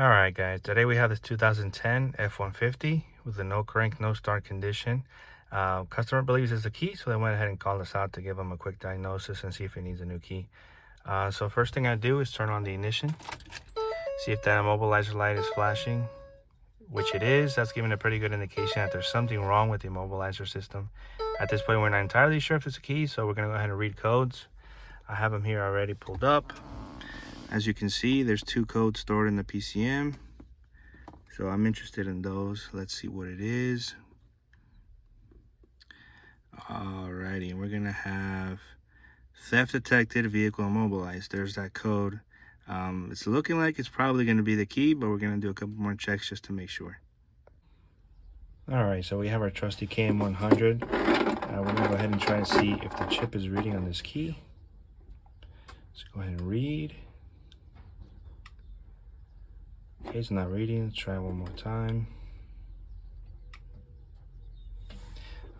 All right, guys, today we have this 2010 F-150 with a no crank, no start condition. Customer believes it's a key, so they went ahead and called us out to give them a quick diagnosis and see if it needs a new key. So first thing I do is turn on the ignition, see if that immobilizer light is flashing, which it is. That's giving a pretty good indication that there's something wrong with the immobilizer system. At this point, we're not entirely sure if it's a key, so we're gonna go ahead and read codes. I have them here already pulled up. As you can see, there's 2 codes stored in the PCM. So I'm interested in those. Let's see what it is. Alrighty, we're gonna have theft detected, vehicle immobilized. There's that code. It's looking like it's probably gonna be the key, but we're gonna do a couple more checks just to make sure. All right, so we have our trusty KM100. We're gonna go ahead and try and see if the chip is reading on this key. Let's go ahead and read. Okay, it's not reading. Let's try it one more time.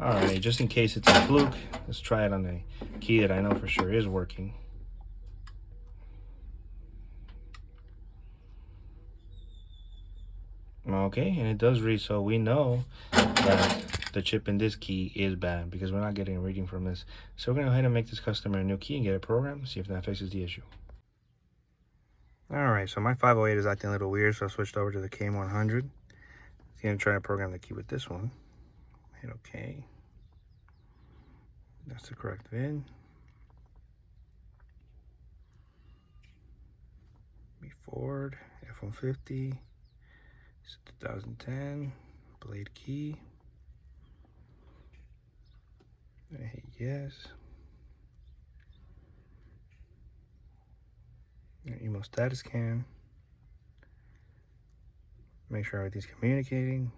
All right, just in case it's a fluke, let's try it on a key that I know for sure is working. Okay, and it does read, so we know that the chip in this key is bad because we're not getting a reading from this. So we're gonna go ahead and make this customer a new key and get it programmed, see if that fixes the issue. All right, so my 508 is acting a little weird, so I switched over to the KM100. It's gonna try to program the key with this one. Hit OK. That's the correct VIN. Be Ford, F-150, it's 2010, blade key. I hit yes. Email status scan. Make sure everything's communicating.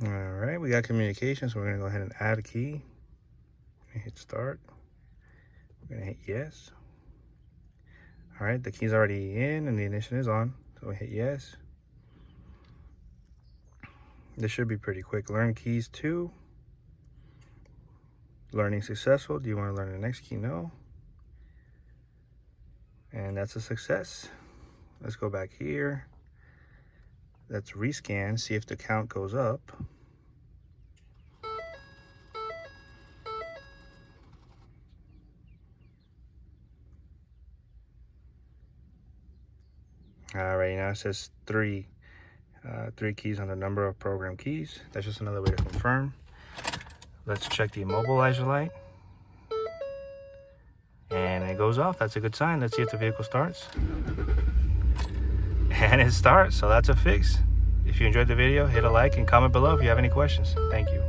All right, we got communication, so we're gonna go ahead and add a key. Hit start. We're gonna hit yes. All right, the key's already in and the ignition is on, so we hit yes. This should be pretty quick. Learn keys 2. Learning successful. Do you want to learn the next key? No. And that's a success. Let's go back here. Let's rescan, see if the count goes up. All right, now it says 3 keys on the number of program keys. That's just another way to confirm. Let's check the immobilizer light. And it goes off. That's a good sign. Let's see if the vehicle starts. And it starts, so that's a fix. If you enjoyed the video, hit a like and comment below if you have any questions. Thank you.